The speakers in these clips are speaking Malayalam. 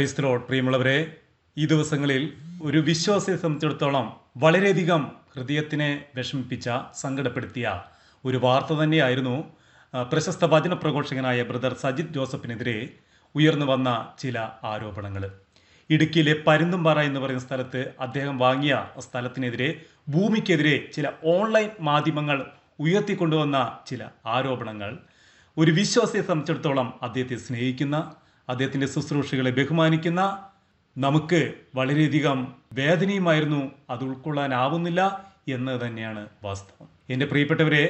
Praise the Lord. പ്രിയമുള്ളവരെ, ഈ ദിവസങ്ങളിൽ ഒരു വിശ്വാസിയെ സംബന്ധിച്ചിടത്തോളം വളരെയധികം ഹൃദയത്തിനെ വിഷമിപ്പിച്ച, സങ്കടപ്പെടുത്തിയ ഒരു വാർത്ത തന്നെയായിരുന്നു പ്രശസ്ത വചന പ്രഘോഷകനായ ബ്രദർ സജിത് ജോസഫിനെതിരെ ഉയർന്നു വന്ന ചില ആരോപണങ്ങൾ. ഇടുക്കിയിലെ പരുന്തുംപാറ എന്ന് പറയുന്ന സ്ഥലത്ത് അദ്ദേഹം വാങ്ങിയ സ്ഥലത്തിനെതിരെ, ഭൂമിക്കെതിരെ ചില ഓൺലൈൻ മാധ്യമങ്ങൾ ഉയർത്തിക്കൊണ്ടുവന്ന ചില ആരോപണങ്ങൾ ഒരു വിശ്വാസിയെ സംബന്ധിച്ചിടത്തോളം അദ്ദേഹത്തെ സ്നേഹിക്കുന്ന, അദ്ദേഹത്തിൻ്റെ ശുശ്രൂഷകളെ ബഹുമാനിക്കുന്ന നമുക്ക് വളരെയധികം വേദനയുമായിരുന്നു. അത് ഉൾക്കൊള്ളാനാവുന്നില്ല എന്ന് തന്നെയാണ് വാസ്തവം. എൻ്റെ പ്രിയപ്പെട്ടവരെ,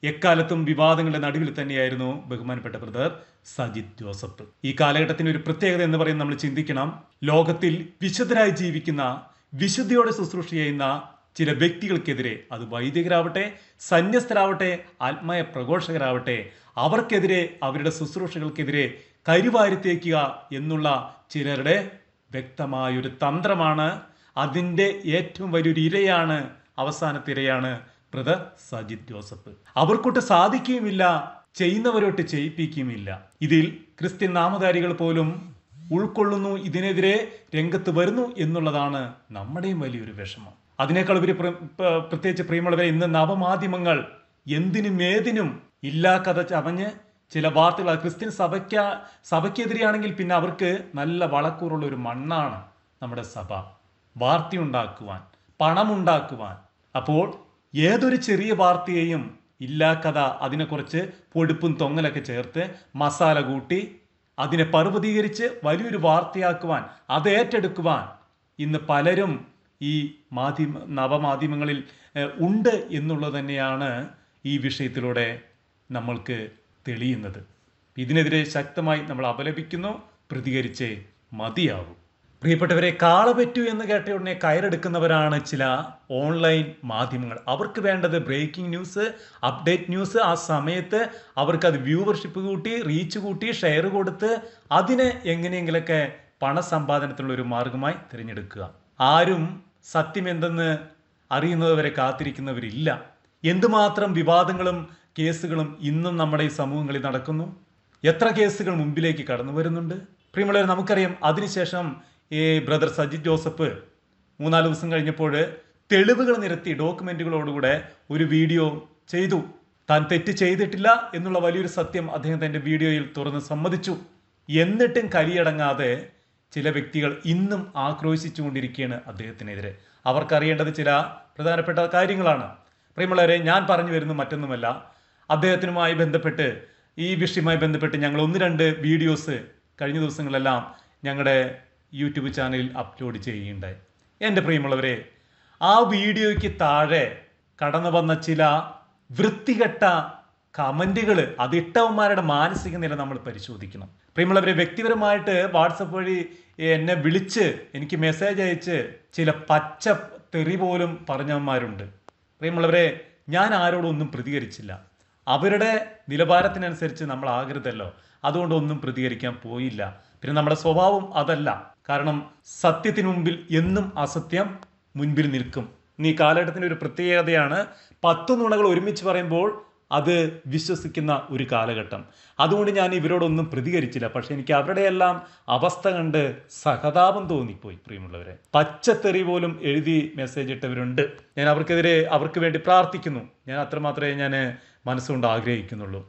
എക്കാലത്തും വിവാദങ്ങളുടെ നടുവിൽ തന്നെയായിരുന്നു ബഹുമാനപ്പെട്ട ബ്രദർ സജിത് ജോസഫ്. ഈ കാലഘട്ടത്തിന് ഒരു പ്രത്യേകത എന്ന് പറയുന്നത് നമ്മൾ ചിന്തിക്കണം. ലോകത്തിൽ വിശുദ്ധരായി ജീവിക്കുന്ന, വിശുദ്ധിയോടെ ശുശ്രൂഷ ചെയ്യുന്ന ചില വ്യക്തികൾക്കെതിരെ, അത് വൈദികരാവട്ടെ, സന്യസ്തരാവട്ടെ, ആത്മീയ പ്രഘോഷകരാവട്ടെ, അവർക്കെതിരെ, അവരുടെ ശുശ്രൂഷകൾക്കെതിരെ കരിവാരിത്തേക്കുക എന്നുള്ള ചിലരുടെ വ്യക്തമായൊരു തന്ത്രമാണ്. അതിൻ്റെ ഏറ്റവും വലിയൊരു ഇരയാണ്, അവസാനത്തെ ഇരയാണ് ബ്രദർ സജിത് ജോസഫ്. അവർക്കൊട്ട് സാധിക്കുകയുമില്ല, ചെയ്യുന്നവരോട്ട് ചെയ്യിപ്പിക്കുകയുമില്ല. ഇതിൽ ക്രിസ്ത്യൻ നാമധാരികൾ പോലും ഉൾക്കൊള്ളുന്നു, ഇതിനെതിരെ രംഗത്ത് വരുന്നു എന്നുള്ളതാണ് നമ്മുടെയും വലിയൊരു വിഷമം. അതിനേക്കാൾ ഉപരി പ്രത്യേകിച്ച് പ്രിയമുള്ളവരെ, ഇന്ന് നവമാധ്യമങ്ങൾ എന്തിനും ഏതിനും ഇല്ലാ കഥ ചമഞ്ഞ് ചില വാർത്തകൾ, ക്രിസ്ത്യൻ സഭയ്ക്കെതിരെയാണെങ്കിൽ പിന്നെ അവർക്ക് നല്ല വളക്കൂറുള്ള ഒരു മണ്ണാണ് നമ്മുടെ സഭ. വാർത്തയുണ്ടാക്കുവാൻ, പണമുണ്ടാക്കുവാൻ. അപ്പോൾ ഏതൊരു ചെറിയ വാർത്തയെയും ഇല്ലാ കഥ, അതിനെക്കുറിച്ച് പൊടുപ്പും തൊങ്ങലൊക്കെ ചേർത്ത് മസാല കൂട്ടി അതിനെ പർവ്വതീകരിച്ച് വലിയൊരു വാർത്തയാക്കുവാൻ, അത് ഏറ്റെടുക്കുവാൻ ഇന്ന് പലരും ഈ നവമാധ്യമങ്ങളിൽ ഉണ്ട് എന്നുള്ളത് തന്നെയാണ് ഈ വിഷയത്തിലൂടെ നമ്മൾക്ക് തെളിയുന്നത്. ഇതിനെതിരെ ശക്തമായി നമ്മൾ അപലപിക്കുന്നു, പ്രതികരിച്ചേ മതിയാവും. പ്രിയപ്പെട്ടവരെ, കാളപറ്റു എന്ന് കേട്ട ഉടനെ കയറെടുക്കുന്നവരാണ് ചില ഓൺലൈൻ മാധ്യമങ്ങൾ. അവർക്ക് വേണ്ടത് ബ്രേക്കിംഗ് ന്യൂസ്, അപ്ഡേറ്റ് ന്യൂസ്. ആ സമയത്ത് അവർക്കത് വ്യൂവർഷിപ്പ് കൂട്ടി, റീച്ച് കൂട്ടി, ഷെയർ കൊടുത്ത് അതിനെ എങ്ങനെയെങ്കിലൊക്കെ പണസമ്പാദനത്തിലുള്ള ഒരു മാർഗമായി തിരഞ്ഞെടുക്കുക. ആരും സത്യം എന്തെന്ന് അറിയുന്നതുവരെ കാത്തിരിക്കുന്നവരില്ല. എന്തുമാത്രം വിവാദങ്ങളും കേസുകളും ഇന്നും നമ്മുടെ ഈ സമൂഹങ്ങളിൽ നടക്കുന്നു. എത്ര കേസുകൾ മുമ്പിലേക്ക് കടന്നു വരുന്നുണ്ട്. പ്രിയമുള്ളവരെ, നമുക്കറിയാം, അതിനുശേഷം ഈ ബ്രദർ സജിത് ജോസഫ് 3-4 ദിവസം കഴിഞ്ഞപ്പോൾ തെളിവുകൾ നിരത്തി ഡോക്യുമെന്റുകളോടുകൂടെ ഒരു വീഡിയോ ചെയ്തു. താൻ തെറ്റ് ചെയ്തിട്ടില്ല എന്നുള്ള വലിയൊരു സത്യം അദ്ദേഹം തൻ്റെ വീഡിയോയിൽ തുറന്ന് സമ്മതിച്ചു. എന്നിട്ടും കലിയടങ്ങാതെ ചില വ്യക്തികൾ ഇന്നും ആക്രോശിച്ചുകൊണ്ടിരിക്കുകയാണ് അദ്ദേഹത്തിനെതിരെ. അവർക്കറിയേണ്ടത് ചില പ്രധാനപ്പെട്ട കാര്യങ്ങളാണ്. പ്രിയമുള്ളവരെ, ഞാൻ പറഞ്ഞു വരുന്നത് മറ്റൊന്നുമല്ല. അദ്ദേഹത്തിനുമായി ബന്ധപ്പെട്ട്, ഈ വിഷയവുമായി ബന്ധപ്പെട്ട് ഞങ്ങൾ 1-2 വീഡിയോസ് കഴിഞ്ഞ ദിവസങ്ങളെല്ലാം ഞങ്ങളുടെ യൂട്യൂബ് ചാനലിൽ അപ്ലോഡ് ചെയ്യുകയുണ്ടായി. എൻ്റെ പ്രിയമുള്ളവരെ, ആ വീഡിയോയ്ക്ക് താഴെ കടന്നു വന്ന ചില വൃത്തികെട്ട കമൻറ്റുകൾ, അതിട്ടവന്മാരുടെ മാനസിക നില നമ്മൾ പരിശോധിക്കണം. പ്രിയമുള്ളവരെ, വ്യക്തിപരമായിട്ട് വാട്സപ്പ് വഴി എന്നെ വിളിച്ച് എനിക്ക് മെസ്സേജ് അയച്ച് ചില പച്ച തെറി പോലും പറഞ്ഞവന്മാരുണ്ട്. പ്രിയമുള്ളവരെ, ഞാൻ ആരോടും ഒന്നും പ്രതികരിച്ചില്ല. അവരുടെ നിലവാരത്തിനനുസരിച്ച് നമ്മൾ ആകരുതല്ലോ. അതുകൊണ്ട് ഒന്നും പ്രതികരിക്കാൻ പോയില്ല. പിന്നെ നമ്മുടെ സ്വഭാവം അതല്ല. കാരണം സത്യത്തിന് മുമ്പിൽ എന്നും അസത്യം മുൻപിൽ നിൽക്കും. ഈ കാലഘട്ടത്തിൻ്റെ ഒരു പ്രത്യേകതയാണ് 10 നുണകൾ ഒരുമിച്ച് പറയുമ്പോൾ അത് വിശ്വസിക്കുന്ന ഒരു കാലഘട്ടം. അതുകൊണ്ട് ഞാൻ ഇവരോടൊന്നും പ്രതികരിച്ചില്ല. പക്ഷെ എനിക്ക് അവരുടെയെല്ലാം അവസ്ഥ കണ്ട് സഹതാപം തോന്നിപ്പോയി. പ്രിയമുള്ളവരെ, പച്ചത്തെറി പോലും എഴുതി മെസ്സേജ് ഇട്ടവരുണ്ട്. ഞാൻ അവർക്കെതിരെ, അവർക്ക് വേണ്ടി പ്രാർത്ഥിക്കുന്നു. ഞാൻ അത്രമാത്രമേ ഞാൻ മനസ്സുകൊണ്ട് ആഗ്രഹിക്കുന്നുള്ളൂ.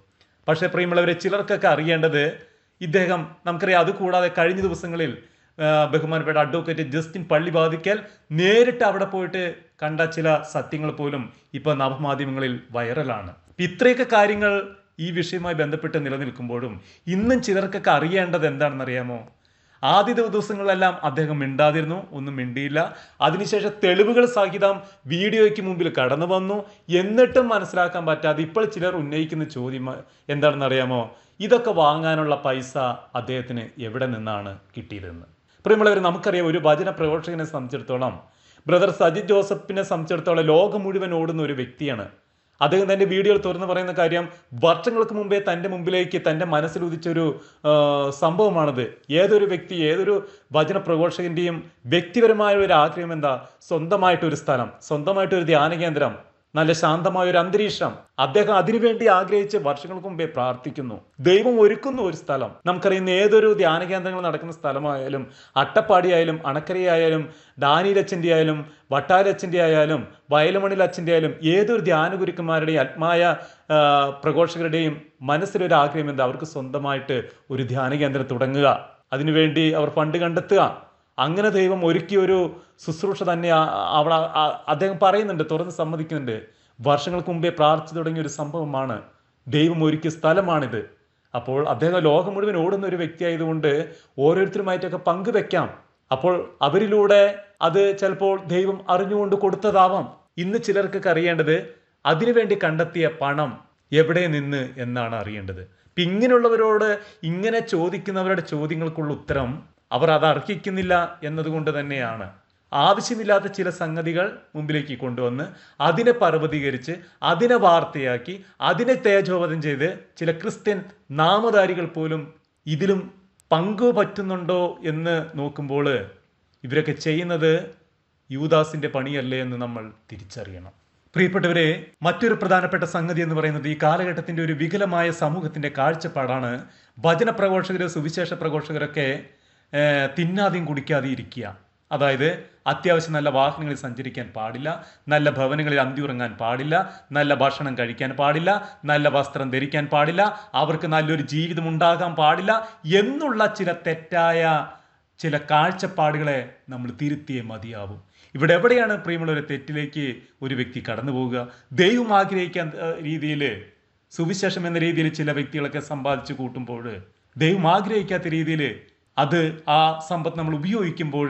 പക്ഷേ പ്രിയമുള്ളവരെ, ചിലർക്കൊക്കെ അറിയേണ്ടത്, ഇദ്ദേഹം, നമുക്കറിയാം, അതുകൂടാതെ കഴിഞ്ഞ ദിവസങ്ങളിൽ ബഹുമാനപ്പെട്ട അഡ്വക്കേറ്റ് ജസ്റ്റിൻ പള്ളിവാതിക്കൽ നേരിട്ട് അവിടെ പോയിട്ട് കണ്ട ചില സത്യങ്ങൾ പോലും ഇപ്പോൾ നവമാധ്യമങ്ങളിൽ വൈറലാണ്. ഇത്രയൊക്കെ കാര്യങ്ങൾ ഈ വിഷയവുമായി ബന്ധപ്പെട്ട് നിലനിൽക്കുമ്പോഴും ഇന്നും ചിലർക്കൊക്കെ അറിയേണ്ടത് എന്താണെന്നറിയാമോ? ആദ്യ ദിവസങ്ങളിലെല്ലാം അദ്ദേഹം മിണ്ടാതിരുന്നു, ഒന്നും മിണ്ടിയില്ല. അതിനുശേഷം തെളിവുകൾ സഹിതം വീഡിയോയ്ക്ക് മുമ്പിൽ കടന്നു വന്നു. എന്നിട്ടും മനസ്സിലാക്കാൻ പറ്റാതെ ഇപ്പോൾ ചിലർ ഉന്നയിക്കുന്ന ചോദ്യം എന്താണെന്നറിയാമോ? ഇതൊക്കെ വാങ്ങാനുള്ള പൈസ അദ്ദേഹത്തിന് എവിടെ നിന്നാണ് കിട്ടിയതെന്ന്. പ്രിയമുള്ളവർ, നമുക്കറിയാം, ഒരു വചന പ്രഘോഷകനെ സംബന്ധിച്ചിടത്തോളം, ബ്രദർ സജിത് ജോസഫിനെ സംബന്ധിച്ചിടത്തോളം ലോകം മുഴുവൻ ഓടുന്ന ഒരു വ്യക്തിയാണ്. അദ്ദേഹം തൻ്റെ വീഡിയോയിൽ തുറന്നു പറയുന്ന കാര്യം, വർഷങ്ങൾക്ക് മുമ്പേ തൻ്റെ മുമ്പിലേക്ക് തൻ്റെ മനസ്സിൽ ഉദിച്ചൊരു സംഭവമാണത്. ഏതൊരു വ്യക്തി, ഏതൊരു വചന പ്രഘോഷകൻ്റെയും വ്യക്തിപരമായ ഒരു ആഗ്രഹം എന്താ? സ്വന്തമായിട്ടൊരു സ്ഥലം, സ്വന്തമായിട്ടൊരു ധ്യാന കേന്ദ്രം, നല്ല ശാന്തമായ ഒരു അന്തരീക്ഷം അദ്ദേഹം അതിനുവേണ്ടി ആഗ്രഹിച്ച് വർഷങ്ങൾക്ക് മുമ്പേ പ്രാർത്ഥിക്കുന്നു. ദൈവം ഒരുക്കുന്നു ഒരു സ്ഥലം. നമുക്കറിയുന്ന ഏതൊരു ധ്യാന കേന്ദ്രങ്ങൾ നടക്കുന്ന സ്ഥലമായാലും, അട്ടപ്പാടിയായാലും, അണക്കരയായാലും, ഡാനിയിലച്ഛൻ്റെ ആയാലും, വട്ടാരച്ഛൻ്റെ ആയാലും, വയലുമണിൽ അച്ഛൻ്റെ ആയാലും, ഏതൊരു ധ്യാന ഗുരുക്കന്മാരുടെയും ആത്മായ പ്രഘോഷകരുടെയും മനസ്സിലൊരു ആഗ്രഹം എന്താ? അവർക്ക് സ്വന്തമായിട്ട് ഒരു ധ്യാന കേന്ദ്രം തുടങ്ങുക, അതിനുവേണ്ടി അവർ ഫണ്ട് കണ്ടെത്തുക. അങ്ങനെ ദൈവം ഒരുക്കിയ ഒരു ശുശ്രൂഷ തന്നെ അവിടെ അദ്ദേഹം പറയുന്നുണ്ട്, തുറന്ന് സമ്മതിക്കുന്നുണ്ട്. വർഷങ്ങൾക്ക് മുമ്പേ പ്രാർത്ഥിച്ചു തുടങ്ങിയ ഒരു സംഭവമാണ്, ദൈവം ഒരുക്കിയ സ്ഥലമാണിത്. അപ്പോൾ അദ്ദേഹം ലോകം മുഴുവൻ ഓടുന്ന ഒരു വ്യക്തിയായതുകൊണ്ട് ഓരോരുത്തരുമായിട്ടൊക്കെ പങ്കുവെക്കാം. അപ്പോൾ അവരിലൂടെ അത് ചിലപ്പോൾ ദൈവം അറിഞ്ഞുകൊണ്ട് കൊടുത്തതാവാം. ഇന്ന് ചിലർക്കൊക്കെ അറിയേണ്ടത് അതിനുവേണ്ടി കണ്ടെത്തിയ പണം എവിടെ നിന്ന് എന്നാണ് അറിയേണ്ടത്. ഇപ്പം ഇങ്ങനെയുള്ളവരോട്, ഇങ്ങനെ ചോദിക്കുന്നവരുടെ ചോദ്യങ്ങൾക്കുള്ള ഉത്തരം അവർ അത് അർഹിക്കുന്നില്ല എന്നതുകൊണ്ട് തന്നെയാണ് ആവശ്യമില്ലാത്ത ചില സംഗതികൾ മുമ്പിലേക്ക് കൊണ്ടുവന്ന് അതിനെ പർവ്വതീകരിച്ച് അതിനെ വാർത്തയാക്കി അതിനെ തേജോവധം ചെയ്ത് ചില ക്രിസ്ത്യൻ നാമധാരികൾ പോലും ഇതിലും പങ്കുപറ്റുന്നുണ്ടോ എന്ന് നോക്കുമ്പോൾ ഇവരൊക്കെ ചെയ്യുന്നത് യൂദാസിൻ്റെ പണിയല്ലേ എന്ന് നമ്മൾ തിരിച്ചറിയണം. പ്രിയപ്പെട്ടവരെ, മറ്റൊരു പ്രധാനപ്പെട്ട സംഗതി എന്ന് പറയുന്നത് ഈ കാലഘട്ടത്തിൻ്റെ ഒരു വികലമായ സമൂഹത്തിൻ്റെ കാഴ്ചപ്പാടാണ്. വചന പ്രഘോഷകർ, സുവിശേഷ പ്രഘോഷകരൊക്കെ തിന്നാതെയും കുടിക്കാതെയും ഇരിക്കുക. അതായത് അത്യാവശ്യം നല്ല വാഹനങ്ങളിൽ സഞ്ചരിക്കാൻ പാടില്ല, നല്ല ഭവനങ്ങളിൽ അന്തിയുറങ്ങാൻ പാടില്ല, നല്ല ഭക്ഷണം കഴിക്കാൻ പാടില്ല, നല്ല വസ്ത്രം ധരിക്കാൻ പാടില്ല, അവർക്ക് നല്ലൊരു ജീവിതം ഉണ്ടാകാൻ പാടില്ല എന്നുള്ള ചില തെറ്റായ ചില കാഴ്ചപ്പാടുകളെ നമ്മൾ തിരുത്തിയേ മതിയാവും. ഇവിടെ എവിടെയാണ് പ്രിയമുള്ളവരെ തെറ്റിലേക്ക് ഒരു വ്യക്തി കടന്നു പോവുക? ദൈവം ആഗ്രഹിക്കാൻ രീതിയിൽ, സുവിശേഷം എന്ന രീതിയിൽ ചില വ്യക്തികളൊക്കെ സമ്പാദിച്ചു കൂട്ടുമ്പോൾ, ദൈവം ആഗ്രഹിക്കാത്ത രീതിയിൽ അത് ആ സമ്പത്ത് നമ്മൾ ഉപയോഗിക്കുമ്പോൾ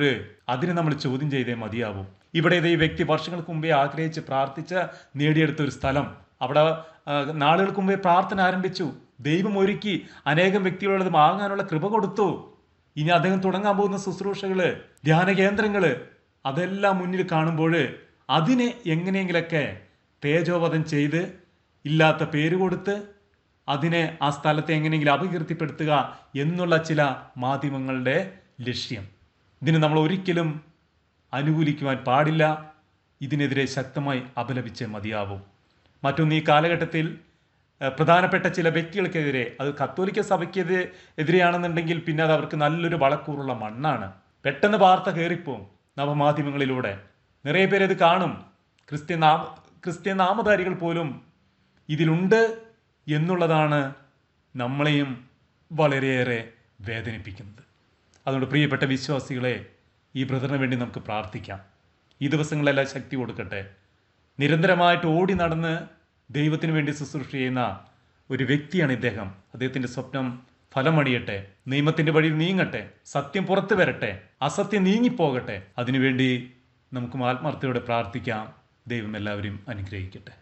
അതിനെ നമ്മൾ ചോദ്യം ചെയ്തേ മതിയാവും. ഇവിടെ ഈ വ്യക്തി വർഷങ്ങൾക്ക് മുമ്പേ ആഗ്രഹിച്ച് പ്രാർത്ഥിച്ച് നേടിയെടുത്ത ഒരു സ്ഥലം, അവിടെ നാളുകൾക്ക് മുമ്പേ പ്രാർത്ഥന ആരംഭിച്ചു, ദൈവം ഒരുക്കി, അനേകം വ്യക്തികളത് വാങ്ങാനുള്ള കൃപ കൊടുത്തു. ഇനി അദ്ദേഹം തുടങ്ങാൻ പോകുന്ന ശുശ്രൂഷകൾ, ധ്യാന കേന്ദ്രങ്ങൾ, അതെല്ലാം മുന്നിൽ കാണുമ്പോൾ അതിനെ എങ്ങനെയെങ്കിലൊക്കെ തേജോവധം ചെയ്ത് ഇല്ലാത്ത പേര് കൊടുത്ത് അതിനെ, ആ സ്ഥലത്തെ എങ്ങനെയെങ്കിലും അപകീർത്തിപ്പെടുത്തുക എന്നുള്ള ചില മാധ്യമങ്ങളുടെ ലക്ഷ്യം. ഇതിന് നമ്മൾ ഒരിക്കലും അനുകൂലിക്കുവാൻ പാടില്ല. ഇതിനെതിരെ ശക്തമായി അപലപിച്ചേ മതിയാവും. മറ്റൊന്ന്, ഈ കാലഘട്ടത്തിൽ പ്രധാനപ്പെട്ട ചില വ്യക്തികൾക്കെതിരെ, അത് കത്തോലിക്ക സഭയ്ക്ക് എതിരെയാണെന്നുണ്ടെങ്കിൽ പിന്നെ അത് അവർക്ക് നല്ലൊരു വളക്കൂറുള്ള മണ്ണാണ്. പെട്ടെന്ന് വാർത്ത കയറിപ്പോവും നവമാധ്യമങ്ങളിലൂടെ. നിറയെ പേരത് കാണും. ക്രിസ്ത്യൻ നാമധാരികൾ പോലും ഇതിലുണ്ട് എന്നുള്ളതാണ് നമ്മളെയും വളരെയേറെ വേദനിപ്പിക്കുന്നത്. അതുകൊണ്ട് പ്രിയപ്പെട്ട വിശ്വാസികളെ, ഈ ബ്രദറിന് വേണ്ടി നമുക്ക് പ്രാർത്ഥിക്കാം. ഈ ദിവസങ്ങളെല്ലാം ശക്തി കൊടുക്കട്ടെ. നിരന്തരമായിട്ട് ഓടി നടന്ന് ദൈവത്തിന് വേണ്ടി ശുശ്രൂഷ ചെയ്യുന്ന ഒരു വ്യക്തിയാണ് ഇദ്ദേഹം. അദ്ദേഹത്തിൻ്റെ സ്വപ്നം ഫലമണിയട്ടെ, നിയമത്തിൻ്റെ വഴിയിൽ നീങ്ങട്ടെ, സത്യം പുറത്തു വരട്ടെ, അസത്യം നീങ്ങിപ്പോകട്ടെ. അതിനുവേണ്ടി നമുക്ക് ആത്മാർത്ഥയോടെ പ്രാർത്ഥിക്കാം. ദൈവം എല്ലാവരെയും അനുഗ്രഹിക്കട്ടെ.